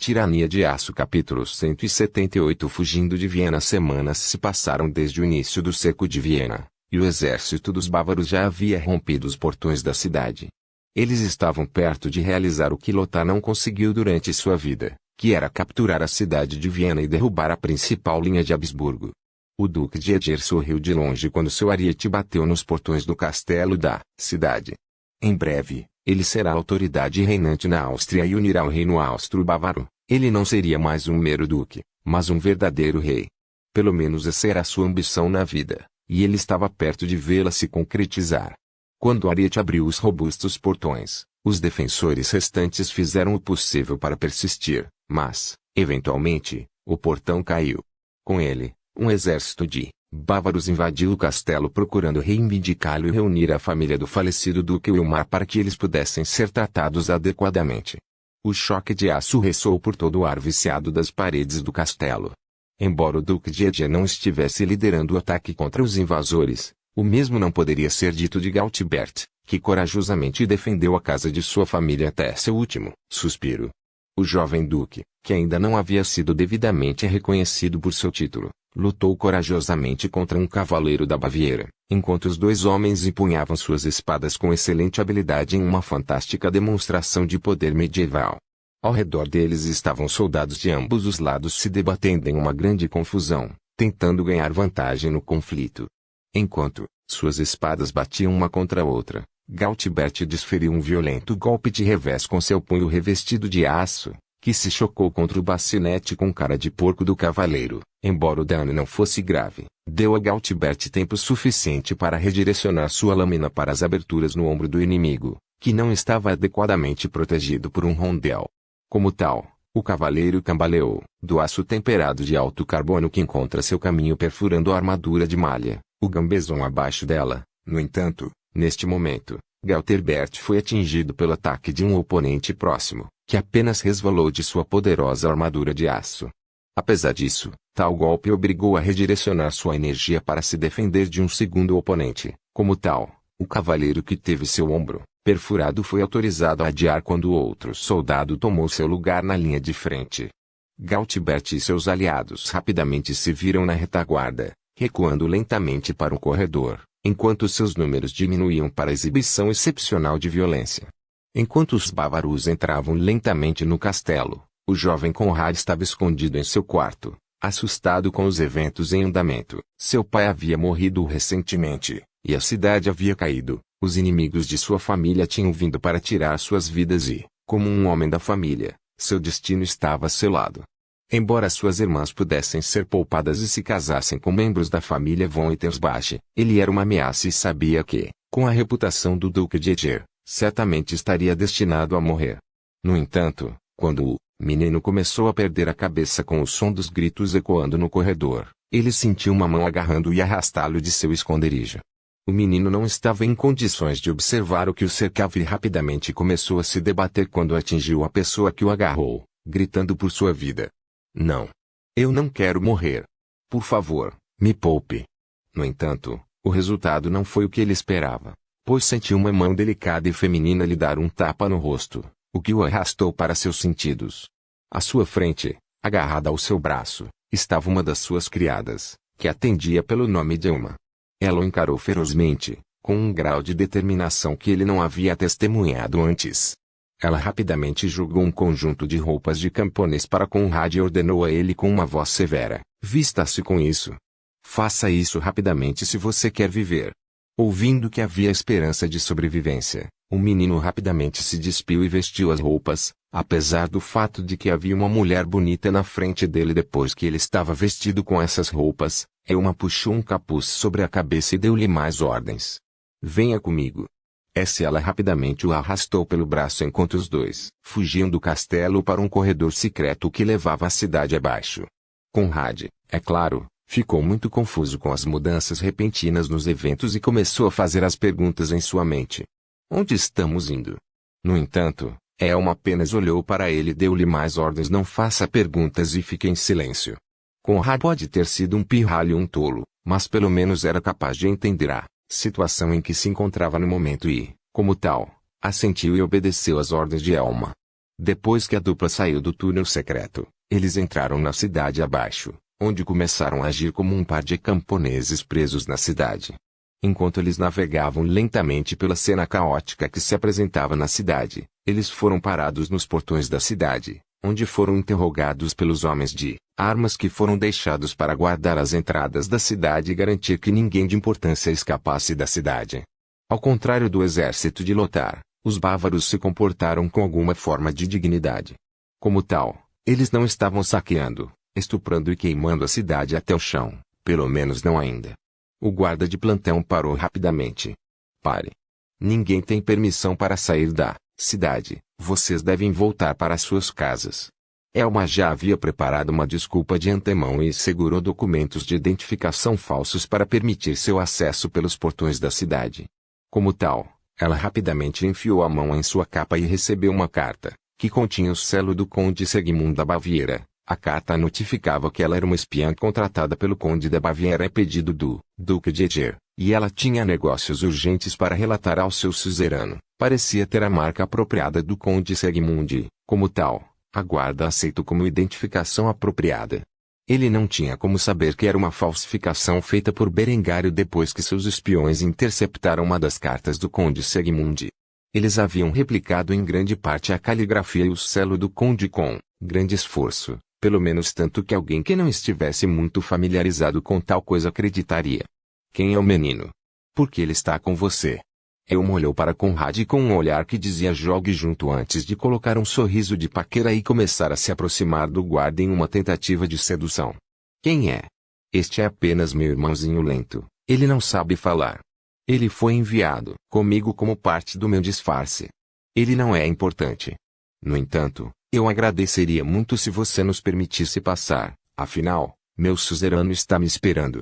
Tirania de Aço capítulo 178. Fugindo de Viena. Semanas se passaram desde o início do cerco de Viena, e o exército dos bávaros já havia rompido os portões da cidade. Eles estavam perto de realizar o que Lothar não conseguiu durante sua vida, que era capturar a cidade de Viena e derrubar a principal linha de Habsburgo. O duque de Eger sorriu de longe quando seu ariete bateu nos portões do castelo da cidade. Em breve, ele será a autoridade reinante na Áustria e unirá o reino austro-bávaro. Ele não seria mais um mero duque, mas um verdadeiro rei. Pelo menos essa era a sua ambição na vida, e ele estava perto de vê-la se concretizar. Quando Ariete abriu os robustos portões, os defensores restantes fizeram o possível para persistir, mas, eventualmente, o portão caiu. Com ele, um exército de bávaros invadiu o castelo procurando reivindicá-lo e reunir a família do falecido duque Wilmar para que eles pudessem ser tratados adequadamente. O choque de aço ressoou por todo o ar viciado das paredes do castelo. Embora o duque de Eger não estivesse liderando o ataque contra os invasores, o mesmo não poderia ser dito de Gautbert, que corajosamente defendeu a casa de sua família até seu último suspiro. O jovem duque, que ainda não havia sido devidamente reconhecido por seu título, lutou corajosamente contra um cavaleiro da Baviera, enquanto os dois homens empunhavam suas espadas com excelente habilidade em uma fantástica demonstração de poder medieval. Ao redor deles estavam soldados de ambos os lados se debatendo em uma grande confusão, tentando ganhar vantagem no conflito. Enquanto suas espadas batiam uma contra a outra, Gautbert desferiu um violento golpe de revés com seu punho revestido de aço, que se chocou contra o bastinete com cara de porco do cavaleiro. Embora o dano não fosse grave, deu a Gautbert tempo suficiente para redirecionar sua lâmina para as aberturas no ombro do inimigo, que não estava adequadamente protegido por um rondel. Como tal, o cavaleiro cambaleou, do aço temperado de alto carbono que encontra seu caminho perfurando a armadura de malha, o gambezon abaixo dela. No entanto, neste momento, Gautbert foi atingido pelo ataque de um oponente próximo, que apenas resvalou de sua poderosa armadura de aço. Apesar disso, tal golpe obrigou a redirecionar sua energia para se defender de um segundo oponente. Como tal, o cavaleiro que teve seu ombro perfurado foi autorizado a adiar quando outro soldado tomou seu lugar na linha de frente. Gautbert e seus aliados rapidamente se viram na retaguarda, recuando lentamente para um corredor, enquanto seus números diminuíam para a exibição excepcional de violência. Enquanto os bávaros entravam lentamente no castelo, o jovem Conrad estava escondido em seu quarto, assustado com os eventos em andamento. Seu pai havia morrido recentemente, e a cidade havia caído. Os inimigos de sua família tinham vindo para tirar suas vidas e, como um homem da família, seu destino estava selado. Embora suas irmãs pudessem ser poupadas e se casassem com membros da família von Ettersbach, ele era uma ameaça e sabia que, com a reputação do duque de Eger, certamente estaria destinado a morrer. No entanto, quando o menino começou a perder a cabeça com o som dos gritos ecoando no corredor, ele sentiu uma mão agarrando e arrastá-lo de seu esconderijo. O menino não estava em condições de observar o que o cercava e rapidamente começou a se debater quando atingiu a pessoa que o agarrou, gritando por sua vida. Não. Eu não quero morrer. Por favor, me poupe. No entanto, o resultado não foi o que ele esperava, pois sentiu uma mão delicada e feminina lhe dar um tapa no rosto, o que o arrastou para seus sentidos. À sua frente, agarrada ao seu braço, estava uma das suas criadas, que atendia pelo nome de Elma. Ela o encarou ferozmente, com um grau de determinação que ele não havia testemunhado antes. Ela rapidamente jogou um conjunto de roupas de camponês para Conrad e ordenou a ele com uma voz severa: vista-se com isso. Faça isso rapidamente se você quer viver. Ouvindo que havia esperança de sobrevivência, o menino rapidamente se despiu e vestiu as roupas, apesar do fato de que havia uma mulher bonita na frente dele. Depois que ele estava vestido com essas roupas, Elma puxou um capuz sobre a cabeça e deu-lhe mais ordens. Venha comigo. Ela rapidamente o arrastou pelo braço enquanto os dois fugiam do castelo para um corredor secreto que levava a cidade abaixo. Conrad, é claro, ficou muito confuso com as mudanças repentinas nos eventos e começou a fazer as perguntas em sua mente. Onde estamos indo? No entanto, Elma apenas olhou para ele e deu-lhe mais ordens: não faça perguntas e fique em silêncio. Conrad pode ter sido um pirralho e um tolo, mas pelo menos era capaz de entender a situação em que se encontrava no momento e, como tal, assentiu e obedeceu às ordens de Elma. Depois que a dupla saiu do túnel secreto, eles entraram na cidade abaixo, onde começaram a agir como um par de camponeses presos na cidade. Enquanto eles navegavam lentamente pela cena caótica que se apresentava na cidade, eles foram parados nos portões da cidade, onde foram interrogados pelos homens de armas que foram deixados para guardar as entradas da cidade e garantir que ninguém de importância escapasse da cidade. Ao contrário do exército de Lothar, os bávaros se comportaram com alguma forma de dignidade. Como tal, eles não estavam saqueando, estuprando e queimando a cidade até o chão, pelo menos não ainda. O guarda de plantão parou rapidamente. Pare. Ninguém tem permissão para sair da cidade, vocês devem voltar para suas casas. Elma já havia preparado uma desculpa de antemão e segurou documentos de identificação falsos para permitir seu acesso pelos portões da cidade. Como tal, ela rapidamente enfiou a mão em sua capa e recebeu uma carta, que continha o selo do Conde Segmund da Baviera. A carta notificava que ela era uma espiã contratada pelo Conde da Baviera a pedido do Duque de Eger, e ela tinha negócios urgentes para relatar ao seu suzerano. Parecia ter a marca apropriada do Conde Segmund e, como tal, a guarda aceitou como identificação apropriada. Ele não tinha como saber que era uma falsificação feita por Berengário depois que seus espiões interceptaram uma das cartas do Conde Segmund. Eles haviam replicado em grande parte a caligrafia e o selo do Conde com grande esforço, pelo menos tanto que alguém que não estivesse muito familiarizado com tal coisa acreditaria. Quem é o menino? Por que ele está com você? Elma olhou para Conrad com um olhar que dizia jogue junto antes de colocar um sorriso de paquera e começar a se aproximar do guarda em uma tentativa de sedução. Quem é? Este é apenas meu irmãozinho lento, ele não sabe falar. Ele foi enviado comigo como parte do meu disfarce. Ele não é importante. No entanto, eu agradeceria muito se você nos permitisse passar, afinal, meu suzerano está me esperando.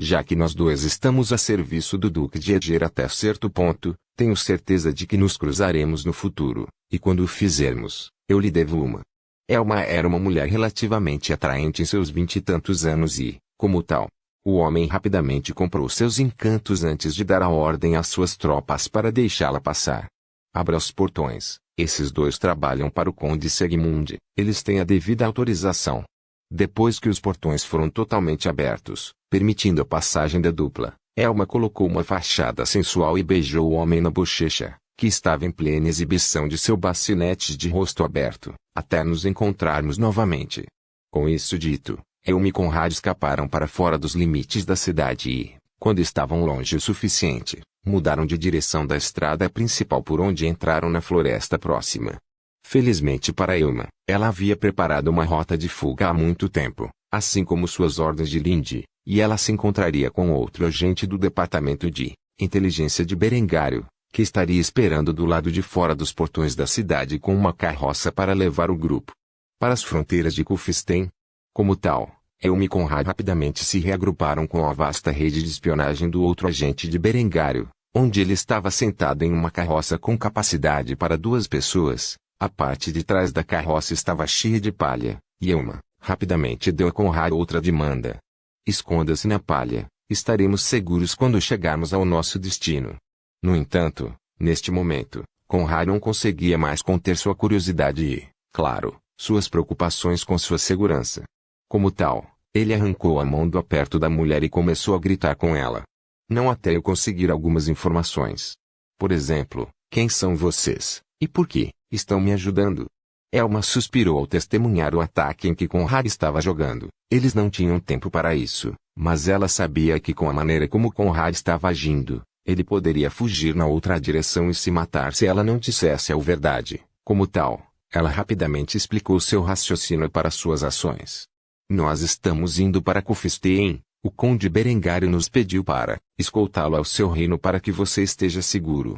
Já que nós dois estamos a serviço do Duque de Eger até certo ponto, tenho certeza de que nos cruzaremos no futuro, e quando o fizermos, eu lhe devo uma. Elma era uma mulher relativamente atraente em seus 20 e tantos anos e, como tal, o homem rapidamente comprou seus encantos antes de dar a ordem às suas tropas para deixá-la passar. Abra os portões, esses dois trabalham para o Conde Segmund, eles têm a devida autorização. Depois que os portões foram totalmente abertos, permitindo a passagem da dupla, Elma colocou uma fachada sensual e beijou o homem na bochecha, que estava em plena exibição de seu bacinete de rosto aberto, até nos encontrarmos novamente. Com isso dito, Elma e Conrad escaparam para fora dos limites da cidade e, quando estavam longe o suficiente, mudaram de direção da estrada principal por onde entraram na floresta próxima. Felizmente para Elma, ela havia preparado uma rota de fuga há muito tempo, assim como suas ordens de Lindy, e ela se encontraria com outro agente do departamento de inteligência de Berengário, que estaria esperando do lado de fora dos portões da cidade com uma carroça para levar o grupo para as fronteiras de Kufstein. Como tal, Elma e Conrad rapidamente se reagruparam com a vasta rede de espionagem do outro agente de Berengário, onde ele estava sentado em uma carroça com capacidade para 2 pessoas. A parte de trás da carroça estava cheia de palha, e Elma rapidamente deu a Conrad outra demanda. Esconda-se na palha, estaremos seguros quando chegarmos ao nosso destino. No entanto, neste momento, Conrad não conseguia mais conter sua curiosidade e, claro, suas preocupações com sua segurança. Como tal, ele arrancou a mão do aperto da mulher e começou a gritar com ela. Não até eu conseguir algumas informações. Por exemplo, quem são vocês, e por que estão me ajudando? Elma suspirou ao testemunhar o ataque em que Conrad estava jogando. Eles não tinham tempo para isso, mas ela sabia que com a maneira como Conrad estava agindo, ele poderia fugir na outra direção e se matar se ela não dissesse a verdade. Como tal, ela rapidamente explicou seu raciocínio para suas ações. Nós estamos indo para Kufstein. O Conde Berengário nos pediu para escoltá-lo ao seu reino para que você esteja seguro.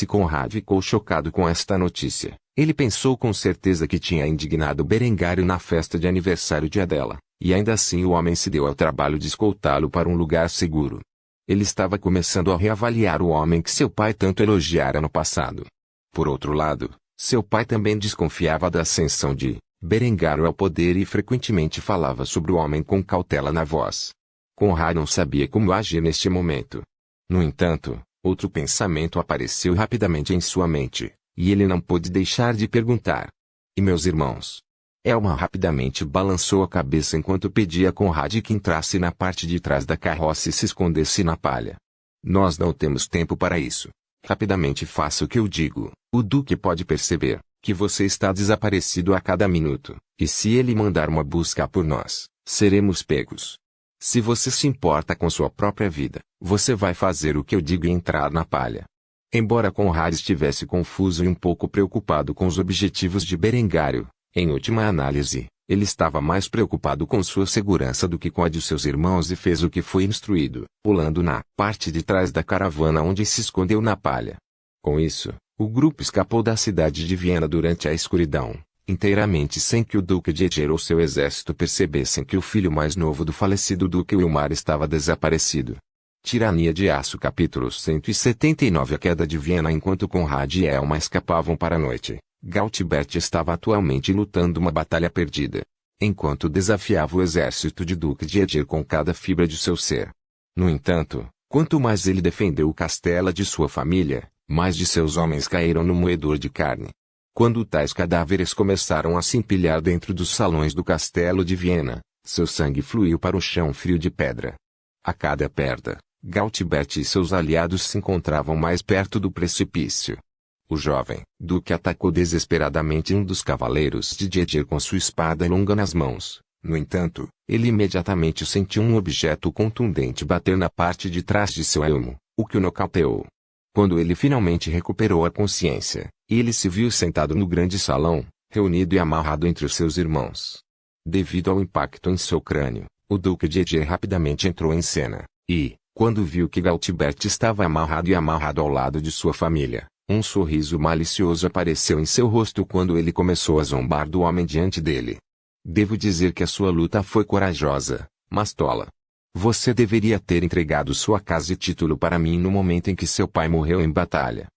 Conrad ficou chocado com esta notícia. Ele pensou com certeza que tinha indignado Berengário na festa de aniversário de Adela, e ainda assim o homem se deu ao trabalho de escoltá-lo para um lugar seguro. Ele estava começando a reavaliar o homem que seu pai tanto elogiara no passado. Por outro lado, seu pai também desconfiava da ascensão de Berengário ao poder e frequentemente falava sobre o homem com cautela na voz. Conrad não sabia como agir neste momento. No entanto, outro pensamento apareceu rapidamente em sua mente, e ele não pôde deixar de perguntar: E meus irmãos? Elma rapidamente balançou a cabeça enquanto pedia a Conrad que entrasse na parte de trás da carroça e se escondesse na palha. Nós não temos tempo para isso. Rapidamente faça o que eu digo. O Duque pode perceber que você está desaparecido a cada minuto, e se ele mandar uma busca por nós, seremos pegos. Se você se importa com sua própria vida, você vai fazer o que eu digo e entrar na palha. Embora Conrad estivesse confuso e um pouco preocupado com os objetivos de Berengário, em última análise, ele estava mais preocupado com sua segurança do que com a de seus irmãos e fez o que foi instruído, pulando na parte de trás da caravana onde se escondeu na palha. Com isso, o grupo escapou da cidade de Viena durante a escuridão, inteiramente sem que o Duque de Eger ou seu exército percebessem que o filho mais novo do falecido Duque Wilmar estava desaparecido. Tirania de Aço capítulo 179 A queda de Viena. Enquanto Conrad e Elma escapavam para a noite, Gautbert estava atualmente lutando uma batalha perdida, enquanto desafiava o exército de Duque de Eger com cada fibra de seu ser. No entanto, quanto mais ele defendeu o castelo de sua família, mais de seus homens caíram no moedor de carne. Quando tais cadáveres começaram a se empilhar dentro dos salões do castelo de Viena, seu sangue fluiu para o chão frio de pedra. A cada perda, Gautbert e seus aliados se encontravam mais perto do precipício. O jovem Duque atacou desesperadamente um dos cavaleiros de Eger com sua espada longa nas mãos. No entanto, ele imediatamente sentiu um objeto contundente bater na parte de trás de seu elmo, o que o nocauteou. Quando ele finalmente recuperou a consciência, ele se viu sentado no grande salão, reunido e amarrado entre os seus irmãos. Devido ao impacto em seu crânio, o Duque de Eger rapidamente entrou em cena, e, quando viu que Gautbert estava amarrado ao lado de sua família, um sorriso malicioso apareceu em seu rosto quando ele começou a zombar do homem diante dele. Devo dizer que a sua luta foi corajosa, mas tola. Você deveria ter entregado sua casa e título para mim no momento em que seu pai morreu em batalha.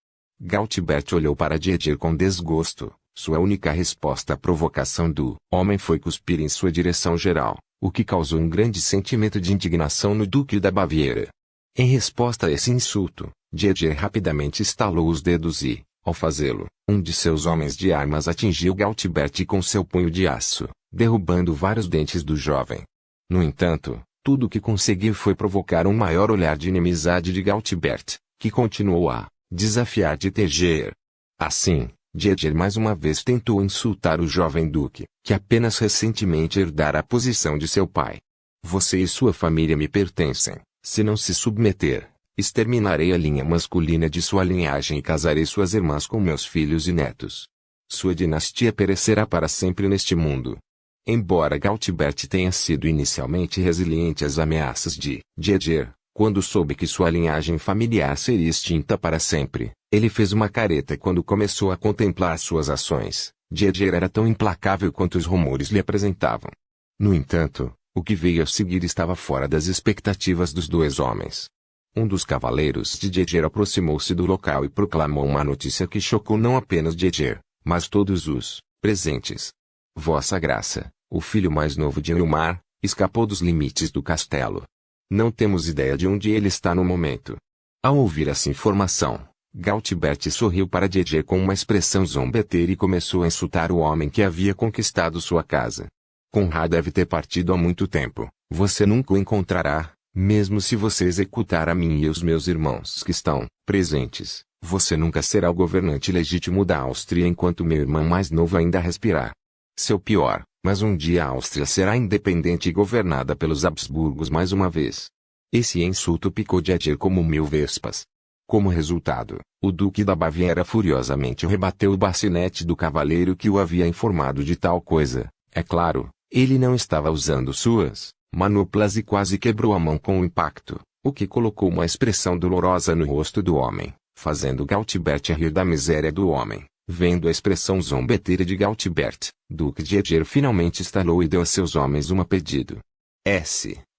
Gautbert olhou para de Eger com desgosto. Sua única resposta à provocação do homem foi cuspir em sua direção geral, o que causou um grande sentimento de indignação no Duque da Baviera. Em resposta a esse insulto, de Eger rapidamente estalou os dedos e, ao fazê-lo, um de seus homens de armas atingiu Gautbert com seu punho de aço, derrubando vários dentes do jovem. No entanto, tudo o que conseguiu foi provocar um maior olhar de inimizade de Gautbert, que continuou a desafiar de Eger. Assim, de Eger mais uma vez tentou insultar o jovem duque, que apenas recentemente herdara a posição de seu pai. Você e sua família me pertencem. Se não se submeter, exterminarei a linha masculina de sua linhagem e casarei suas irmãs com meus filhos e netos. Sua dinastia perecerá para sempre neste mundo. Embora Gautbert tenha sido inicialmente resiliente às ameaças de Eger, quando soube que sua linhagem familiar seria extinta para sempre, ele fez uma careta quando começou a contemplar suas ações. Eger era tão implacável quanto os rumores lhe apresentavam. No entanto, o que veio a seguir estava fora das expectativas dos dois homens. Um dos cavaleiros de Eger aproximou-se do local e proclamou uma notícia que chocou não apenas Eger, mas todos os presentes. Vossa Graça, o filho mais novo de Wilmar, escapou dos limites do castelo. Não temos ideia de onde ele está no momento. Ao ouvir essa informação, Gautbert sorriu para Eger com uma expressão zombeteira e começou a insultar o homem que havia conquistado sua casa. Conrad deve ter partido há muito tempo. Você nunca o encontrará, mesmo se você executar a mim e os meus irmãos que estão presentes. Você nunca será o governante legítimo da Áustria enquanto meu irmão mais novo ainda respirar. Seu pior, mas um dia a Áustria será independente e governada pelos Habsburgos mais uma vez. Esse insulto picou de Eger como 1000 vespas. Como resultado, o Duque da Baviera furiosamente rebateu o bacinete do cavaleiro que o havia informado de tal coisa. É claro, ele não estava usando suas manoplas e quase quebrou a mão com o impacto, o que colocou uma expressão dolorosa no rosto do homem, fazendo Gautbert rir da miséria do homem. Vendo a expressão zombeteira de Gautbert, Duque de Eger finalmente estalou e deu a seus homens um pedido.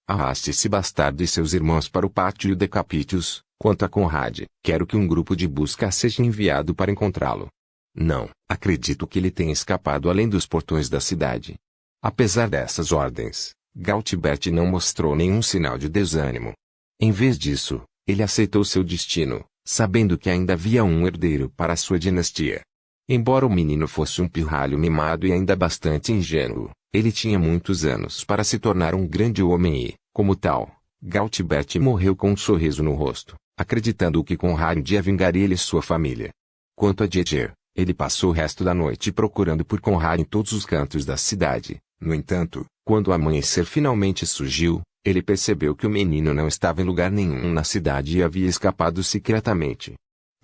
Arraste esse bastardo e seus irmãos para o pátio e decapite-os. Quanto a Conrad, quero que um grupo de busca seja enviado para encontrá-lo. Não, acredito que ele tenha escapado além dos portões da cidade. Apesar dessas ordens, Gautbert não mostrou nenhum sinal de desânimo. Em vez disso, ele aceitou seu destino, sabendo que ainda havia um herdeiro para sua dinastia. Embora o menino fosse um pirralho mimado e ainda bastante ingênuo, ele tinha muitos anos para se tornar um grande homem e, como tal, Galtbert morreu com um sorriso no rosto, acreditando que Conrad vingaria ele e sua família. Quanto a Dieter, ele passou o resto da noite procurando por Conrad em todos os cantos da cidade. No entanto, quando o amanhecer finalmente surgiu, ele percebeu que o menino não estava em lugar nenhum na cidade e havia escapado secretamente.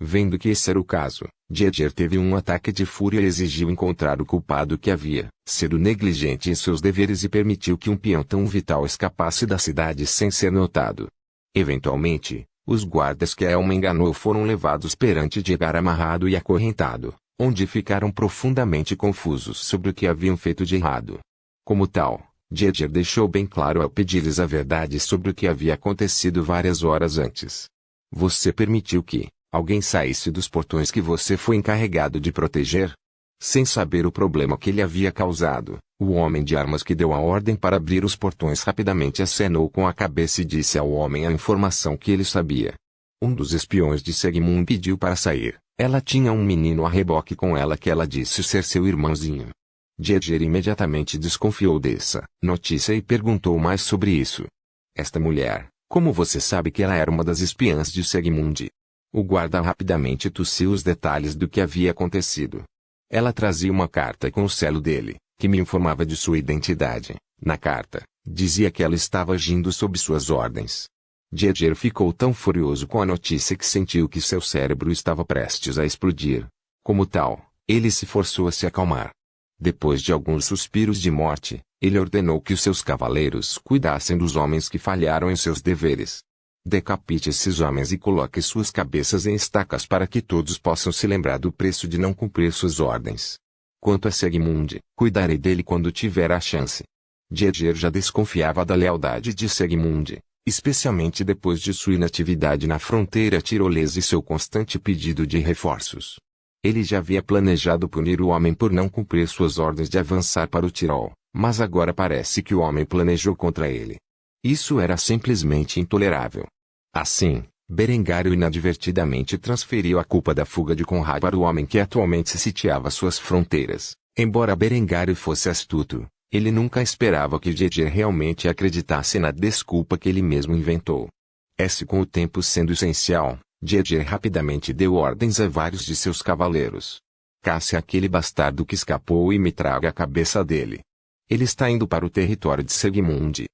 Vendo que esse era o caso, Dieter teve um ataque de fúria e exigiu encontrar o culpado que havia sido negligente em seus deveres e permitiu que um peão tão vital escapasse da cidade sem ser notado. Eventualmente, os guardas que Elma enganou foram levados perante Dieter amarrado e acorrentado, onde ficaram profundamente confusos sobre o que haviam feito de errado. Como tal, Dieter deixou bem claro ao pedir-lhes a verdade sobre o que havia acontecido várias horas antes. Você permitiu que alguém saísse dos portões que você foi encarregado de proteger? Sem saber o problema que ele havia causado, o homem de armas que deu a ordem para abrir os portões rapidamente acenou com a cabeça e disse ao homem a informação que ele sabia. Um dos espiões de Sigmund pediu para sair. Ela tinha um menino a reboque com ela que ela disse ser seu irmãozinho. Dieter imediatamente desconfiou dessa notícia e perguntou mais sobre isso. Esta mulher, como você sabe que ela era uma das espiãs de Sigmund? O guarda rapidamente tossiu os detalhes do que havia acontecido. Ela trazia uma carta com o selo dele, que me informava de sua identidade. Na carta, dizia que ela estava agindo sob suas ordens. Dieter ficou tão furioso com a notícia que sentiu que seu cérebro estava prestes a explodir. Como tal, ele se forçou a se acalmar. Depois de alguns suspiros de morte, ele ordenou que os seus cavaleiros cuidassem dos homens que falharam em seus deveres. Decapite esses homens e coloque suas cabeças em estacas para que todos possam se lembrar do preço de não cumprir suas ordens. Quanto a Sigmund, cuidarei dele quando tiver a chance. Dieter já desconfiava da lealdade de Sigmund, especialmente depois de sua inatividade na fronteira tirolesa e seu constante pedido de reforços. Ele já havia planejado punir o homem por não cumprir suas ordens de avançar para o Tirol, mas agora parece que o homem planejou contra ele. Isso era simplesmente intolerável. Assim, Berengário inadvertidamente transferiu a culpa da fuga de Conrad para o homem que atualmente sitiava suas fronteiras. Embora Berengário fosse astuto, ele nunca esperava que Dieter realmente acreditasse na desculpa que ele mesmo inventou. Com o tempo sendo essencial, Dieter rapidamente deu ordens a vários de seus cavaleiros. Caça aquele bastardo que escapou e me traga a cabeça dele. Ele está indo para o território de Sigmund.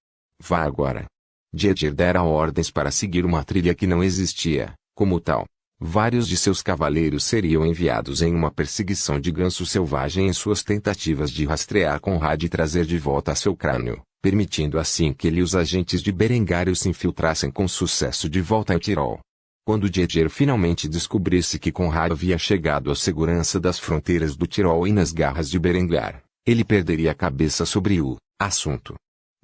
Vá agora. Dieter dera ordens para seguir uma trilha que não existia, como tal. Vários de seus cavaleiros seriam enviados em uma perseguição de ganso selvagem em suas tentativas de rastrear Conrad e trazer de volta seu crânio, permitindo assim que ele e os agentes de Berengário se infiltrassem com sucesso de volta ao Tirol. Quando Dieter finalmente descobrisse que Conrad havia chegado à segurança das fronteiras do Tirol e nas garras de Berengar, ele perderia a cabeça sobre o assunto.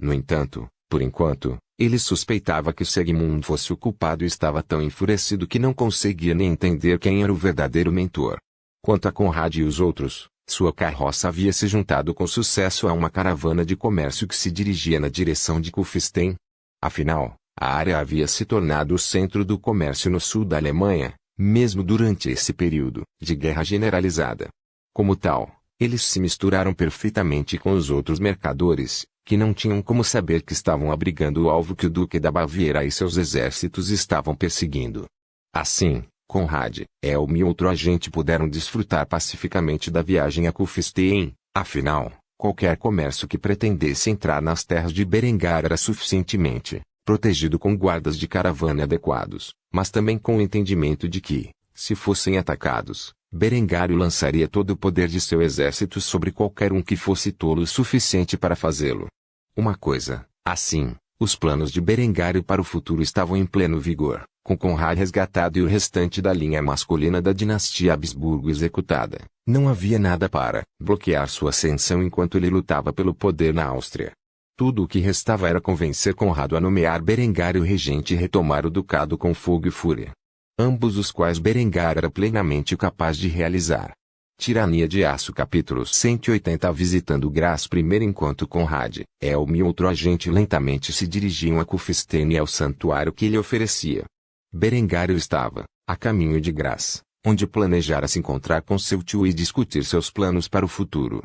No entanto, por enquanto, ele suspeitava que Sigmund fosse o culpado e estava tão enfurecido que não conseguia nem entender quem era o verdadeiro mentor. Quanto a Conrad e os outros, sua carroça havia se juntado com sucesso a uma caravana de comércio que se dirigia na direção de Kufstein. Afinal, a área havia se tornado o centro do comércio no sul da Alemanha, mesmo durante esse período de guerra generalizada. Como tal, eles se misturaram perfeitamente com os outros mercadores, que não tinham como saber que estavam abrigando o alvo que o Duque da Baviera e seus exércitos estavam perseguindo. Assim, Conrad, Elm e outro agente puderam desfrutar pacificamente da viagem a Kufstein. Afinal, qualquer comércio que pretendesse entrar nas terras de Berengar era suficientemente protegido com guardas de caravana adequados, mas também com o entendimento de que, se fossem atacados, Berengário lançaria todo o poder de seu exército sobre qualquer um que fosse tolo o suficiente para fazê-lo. Uma coisa, assim, os planos de Berengário para o futuro estavam em pleno vigor, com Conrad resgatado e o restante da linha masculina da dinastia Habsburgo executada. Não havia nada para bloquear sua ascensão enquanto ele lutava pelo poder na Áustria. Tudo o que restava era convencer Conrado a nomear Berengário regente e retomar o ducado com fogo e fúria. Ambos os quais Berengar era plenamente capaz de realizar. Tirania de Aço capítulo 180. Visitando Graz primeiro enquanto Conrad, Elm e outro agente lentamente se dirigiam a Kufstein e ao santuário que lhe oferecia. Berengário estava, a caminho de Graz, onde planejara se encontrar com seu tio e discutir seus planos para o futuro.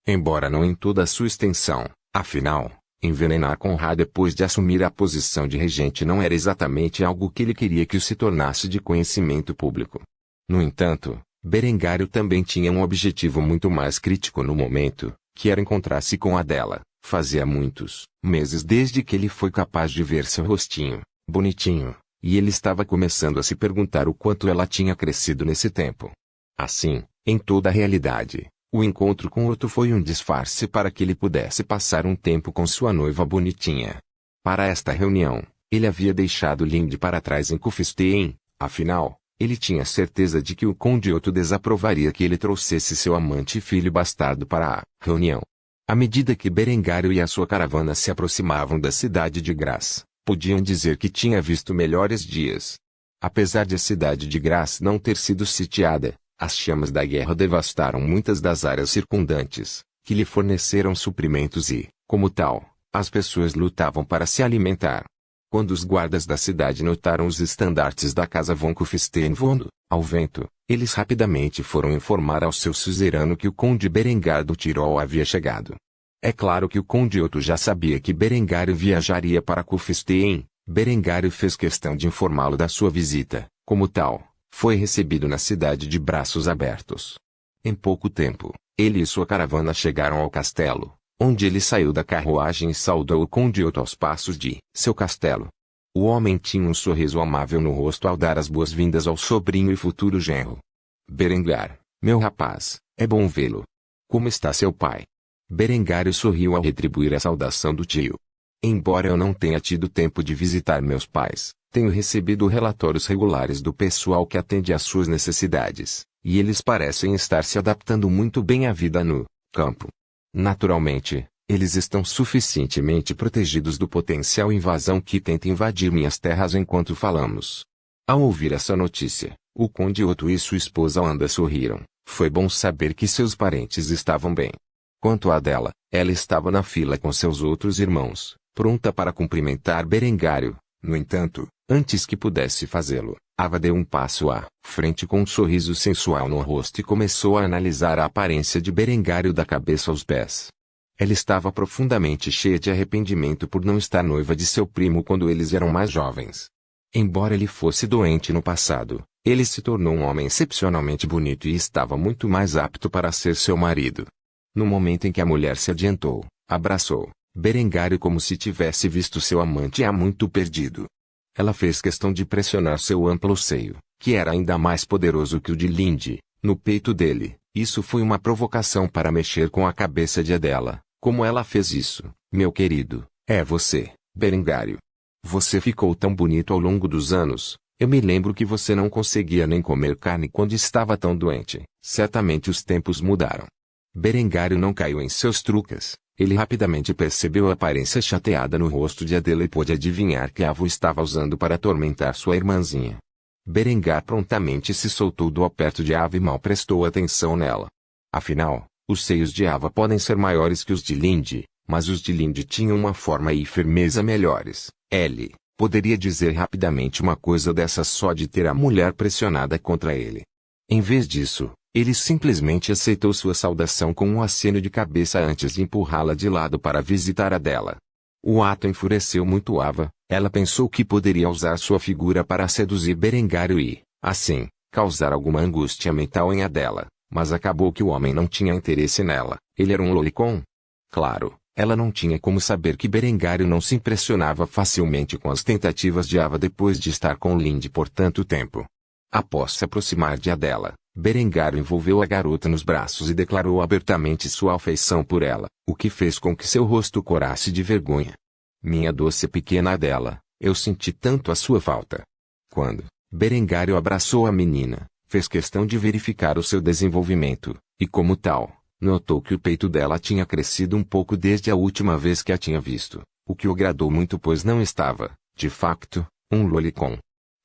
Embora não em toda a sua extensão, afinal, envenenar Conrad depois de assumir a posição de regente não era exatamente algo que ele queria que o se tornasse de conhecimento público. No entanto, Berengário também tinha um objetivo muito mais crítico no momento, que era encontrar-se com Adela. Fazia muitos meses desde que ele foi capaz de ver seu rostinho, bonitinho, e ele estava começando a se perguntar o quanto ela tinha crescido nesse tempo. Assim, em toda a realidade, o encontro com Otto foi um disfarce para que ele pudesse passar um tempo com sua noiva bonitinha. Para esta reunião, ele havia deixado Linde para trás em Kufstein, afinal, ele tinha certeza de que o conde Otto desaprovaria que ele trouxesse seu amante e filho bastardo para a reunião. À medida que Berengário e a sua caravana se aproximavam da cidade de Graz, podiam dizer que tinha visto melhores dias. Apesar de a cidade de Graz não ter sido sitiada, as chamas da guerra devastaram muitas das áreas circundantes, que lhe forneceram suprimentos e, como tal, as pessoas lutavam para se alimentar. Quando os guardas da cidade notaram os estandartes da casa von Kufstein voando ao vento, eles rapidamente foram informar ao seu suzerano que o conde Berengar do Tirol havia chegado. É claro que o conde Otto já sabia que Berengário viajaria para Kufstein. Berengário fez questão de informá-lo da sua visita. Como tal, foi recebido na cidade de braços abertos. Em pouco tempo, ele e sua caravana chegaram ao castelo, onde ele saiu da carruagem e saudou o conde Otto aos passos de seu castelo. O homem tinha um sorriso amável no rosto ao dar as boas-vindas ao sobrinho e futuro genro. Berengar, meu rapaz, é bom vê-lo. Como está seu pai? Berengário sorriu ao retribuir a saudação do tio. Embora eu não tenha tido tempo de visitar meus pais, tenho recebido relatórios regulares do pessoal que atende às suas necessidades, e eles parecem estar se adaptando muito bem à vida no campo. Naturalmente, eles estão suficientemente protegidos do potencial invasão que tenta invadir minhas terras enquanto falamos. Ao ouvir essa notícia, o conde Otto e sua esposa Wanda sorriram. Foi bom saber que seus parentes estavam bem. Quanto a Adela, ela estava na fila com seus outros irmãos, pronta para cumprimentar Berengário. No entanto, antes que pudesse fazê-lo, Ava deu um passo à frente com um sorriso sensual no rosto e começou a analisar a aparência de Berengário da cabeça aos pés. Ela estava profundamente cheia de arrependimento por não estar noiva de seu primo quando eles eram mais jovens. Embora ele fosse doente no passado, ele se tornou um homem excepcionalmente bonito e estava muito mais apto para ser seu marido. No momento em que a mulher se adiantou, abraçou Berengário como se tivesse visto seu amante há muito perdido. Ela fez questão de pressionar seu amplo seio, que era ainda mais poderoso que o de Linde, no peito dele. Isso foi uma provocação para mexer com a cabeça de Adela. Como ela fez isso, meu querido? É você, Berengário. Você ficou tão bonito ao longo dos anos. Eu me lembro que você não conseguia nem comer carne quando estava tão doente. Certamente os tempos mudaram. Berengário não caiu em seus truques. Ele rapidamente percebeu a aparência chateada no rosto de Adela e pôde adivinhar que a avó estava usando para atormentar sua irmãzinha. Berengar prontamente se soltou do aperto de Ava e mal prestou atenção nela. Afinal, os seios de Ava podem ser maiores que os de Linde, mas os de Linde tinham uma forma e firmeza melhores. Ele poderia dizer rapidamente uma coisa dessa só de ter a mulher pressionada contra ele. Em vez disso, ele simplesmente aceitou sua saudação com um aceno de cabeça antes de empurrá-la de lado para visitar a dela. O ato enfureceu muito Ava. Ela pensou que poderia usar sua figura para seduzir Berengário e, assim, causar alguma angústia mental em Adela, mas acabou que o homem não tinha interesse nela. Ele era um lolicon? Claro, ela não tinha como saber que Berengário não se impressionava facilmente com as tentativas de Ava depois de estar com Linde por tanto tempo. Após se aproximar de Adela, Berengário envolveu a garota nos braços e declarou abertamente sua afeição por ela, o que fez com que seu rosto corasse de vergonha. Minha doce pequena Adela, eu senti tanto a sua falta. Quando Berengário abraçou a menina, fez questão de verificar o seu desenvolvimento, e como tal, notou que o peito dela tinha crescido um pouco desde a última vez que a tinha visto, o que o agradou muito pois não estava, de facto, um lolicon.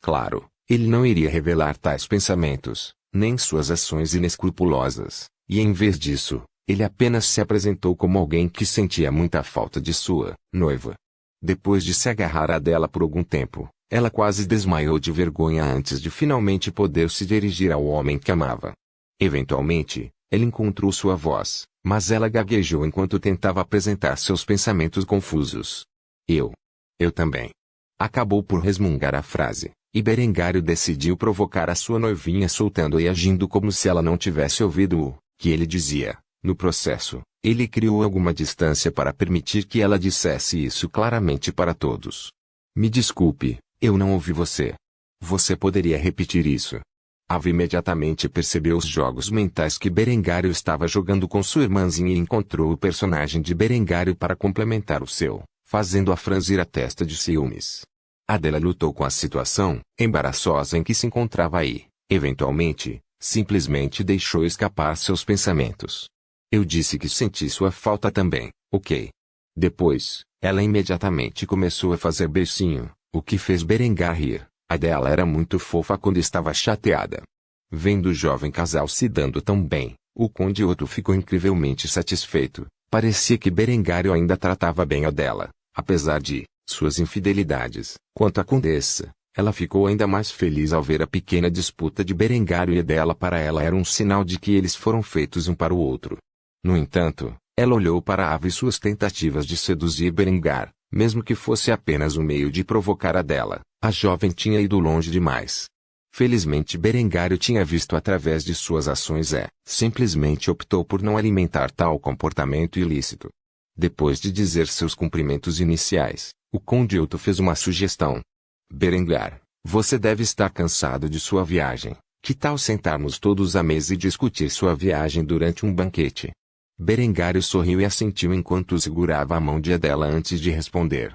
Claro, ele não iria revelar tais pensamentos, nem suas ações inescrupulosas, e em vez disso, ele apenas se apresentou como alguém que sentia muita falta de sua noiva. Depois de se agarrar a dela por algum tempo, Ela quase desmaiou de vergonha antes de finalmente poder se dirigir ao homem que amava. Eventualmente, ele encontrou sua voz, mas ela gaguejou enquanto tentava apresentar seus pensamentos confusos. Eu também. Acabou por resmungar a frase, e Berengário decidiu provocar a sua noivinha soltando e agindo como se ela não tivesse ouvido o que ele dizia. No processo, ele criou alguma distância para permitir que ela dissesse isso claramente para todos. Me desculpe, eu não ouvi você. Você poderia repetir isso? Ava imediatamente percebeu os jogos mentais que Berengário estava jogando com sua irmãzinha e encontrou o personagem de Berengário para complementar o seu, fazendo-a franzir a testa de ciúmes. Adela lutou com a situação embaraçosa em que se encontrava aí. Eventualmente, simplesmente deixou escapar seus pensamentos. Eu disse que senti sua falta também, ok? Depois, ela imediatamente começou a fazer beicinho, o que fez Berengar rir. Adela era muito fofa quando estava chateada. Vendo o jovem casal se dando tão bem, o conde Otto ficou incrivelmente satisfeito. Parecia que Berengário ainda tratava bem Adela, apesar de suas infidelidades. Quanto à condessa, ela ficou ainda mais feliz ao ver a pequena disputa de Berengário e Adela. Para ela era um sinal de que eles foram feitos um para o outro. No entanto, ela olhou para Ava e suas tentativas de seduzir Berengar, mesmo que fosse apenas um meio de provocar Adela. A jovem tinha ido longe demais. Felizmente Berengário tinha visto através de suas ações e, simplesmente optou por não alimentar tal comportamento ilícito. Depois de dizer seus cumprimentos iniciais, o conde Otto fez uma sugestão. Berengar, você deve estar cansado de sua viagem. Que tal sentarmos todos à mesa e discutir sua viagem durante um banquete? Berengário sorriu e assentiu enquanto segurava a mão de Adela antes de responder.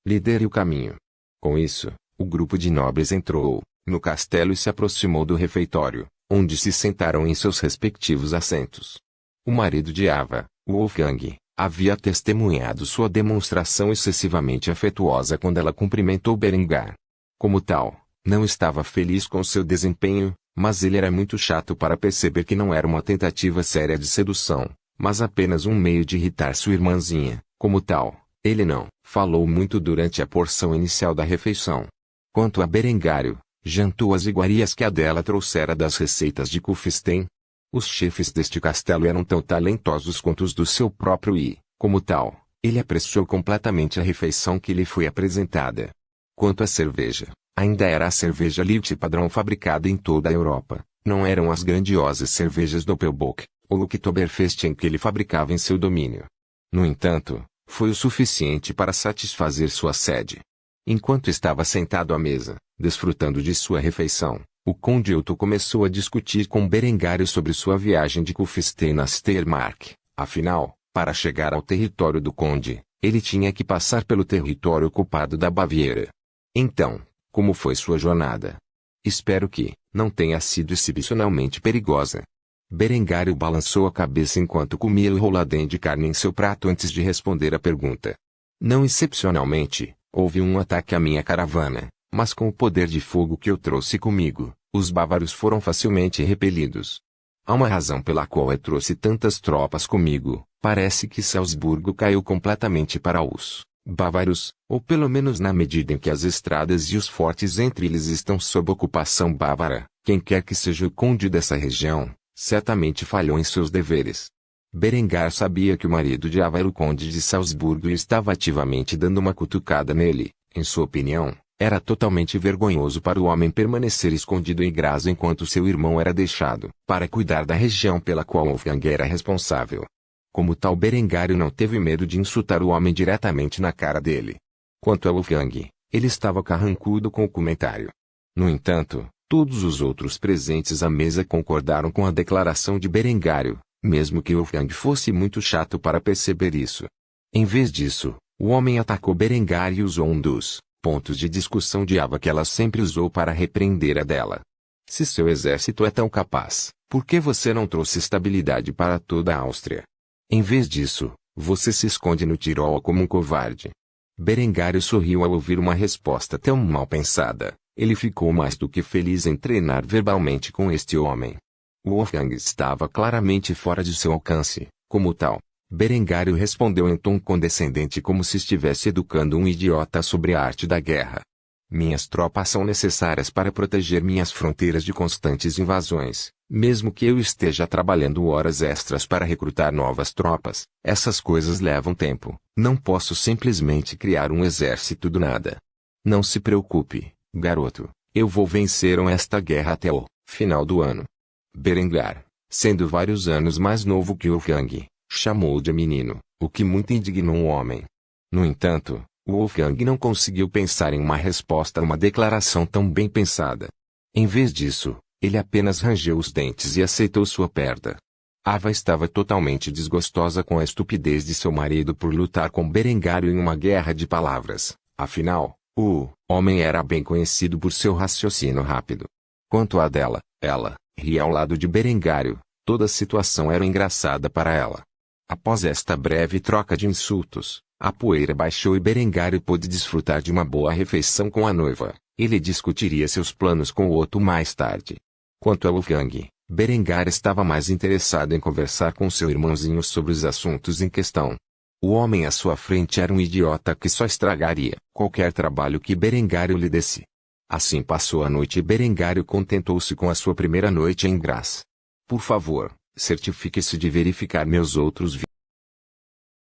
Lidere o caminho. Com isso, o grupo de nobres entrou no castelo e se aproximou do refeitório, onde se sentaram em seus respectivos assentos. O marido de Ava, Wolfgang, havia testemunhado sua demonstração excessivamente afetuosa quando ela cumprimentou Berengar. Como tal, não estava feliz com seu desempenho, mas ele era muito chato para perceber que não era uma tentativa séria de sedução, mas apenas um meio de irritar sua irmãzinha. Como tal, ele não falou muito durante a porção inicial da refeição. Quanto a Berengário, jantou as iguarias que Adela trouxera das receitas de Kufstein. Os chefes deste castelo eram tão talentosos quanto os do seu próprio e, como tal, ele apreciou completamente a refeição que lhe foi apresentada. Quanto à cerveja, ainda era a cerveja Light padrão fabricada em toda a Europa, não eram as grandiosas cervejas Doppelbock, ou Oktoberfest em que ele fabricava em seu domínio. No entanto, foi o suficiente para satisfazer sua sede. Enquanto estava sentado à mesa, desfrutando de sua refeição, o conde Otto começou a discutir com Berengário sobre sua viagem de Kufstein a Steiermark. Afinal, para chegar ao território do conde, ele tinha que passar pelo território ocupado da Baviera. Então, como foi sua jornada? Espero que não tenha sido excepcionalmente perigosa. Berengário balançou a cabeça enquanto comia o roladém de carne em seu prato antes de responder a pergunta. Não excepcionalmente, houve um ataque à minha caravana, mas com o poder de fogo que eu trouxe comigo, os bávaros foram facilmente repelidos. Há uma razão pela qual eu trouxe tantas tropas comigo. Parece que Salzburgo caiu completamente para os bávaros, ou pelo menos na medida em que as estradas e os fortes entre eles estão sob ocupação bávara. Quem quer que seja o conde dessa região, certamente falhou em seus deveres. Berengar sabia que o marido de Ava era o conde de Salzburgo e estava ativamente dando uma cutucada nele. Em sua opinião, era totalmente vergonhoso para o homem permanecer escondido em Graz enquanto seu irmão era deixado para cuidar da região pela qual Wolfgang era responsável. Como tal, Berengário não teve medo de insultar o homem diretamente na cara dele. Quanto a Wolfgang, ele estava carrancudo com o comentário. No entanto, todos os outros presentes à mesa concordaram com a declaração de Berengário, mesmo que Wolfgang fosse muito chato para perceber isso. Em vez disso, o homem atacou Berengário e usou um dos pontos de discussão de Ava que ela sempre usou para repreender Adela. Se seu exército é tão capaz, por que você não trouxe estabilidade para toda a Áustria? Em vez disso, você se esconde no Tirol como um covarde. Berengário sorriu ao ouvir uma resposta tão mal pensada. Ele ficou mais do que feliz em treinar verbalmente com este homem. Wolfgang estava claramente fora de seu alcance. Como tal, Berengário respondeu em tom condescendente como se estivesse educando um idiota sobre a arte da guerra. Minhas tropas são necessárias para proteger minhas fronteiras de constantes invasões. Mesmo que eu esteja trabalhando horas extras para recrutar novas tropas, essas coisas levam tempo. Não posso simplesmente criar um exército do nada. Não se preocupe, garoto. Eu vou vencer esta guerra até o final do ano. Berengar, sendo vários anos mais novo que Wolfgang, chamou de menino, o que muito indignou o homem. No entanto, Wolfgang não conseguiu pensar em uma resposta a uma declaração tão bem pensada. Em vez disso, ele apenas rangeu os dentes e aceitou sua perda. Ava estava totalmente desgostosa com a estupidez de seu marido por lutar com Berengário em uma guerra de palavras. Afinal, o homem era bem conhecido por seu raciocínio rápido. Quanto à dela, ela ria ao lado de Berengário. Toda a situação era engraçada para ela. Após esta breve troca de insultos, a poeira baixou e Berengário pôde desfrutar de uma boa refeição com a noiva. Ele discutiria seus planos com o Otto mais tarde. Quanto a Wolfgang, Berengar estava mais interessado em conversar com seu irmãozinho sobre os assuntos em questão. O homem à sua frente era um idiota que só estragaria qualquer trabalho que Berengário lhe desse. Assim passou a noite e Berengário contentou-se com a sua primeira noite em Graz. Por favor, certifique-se de verificar meus outros vídeos.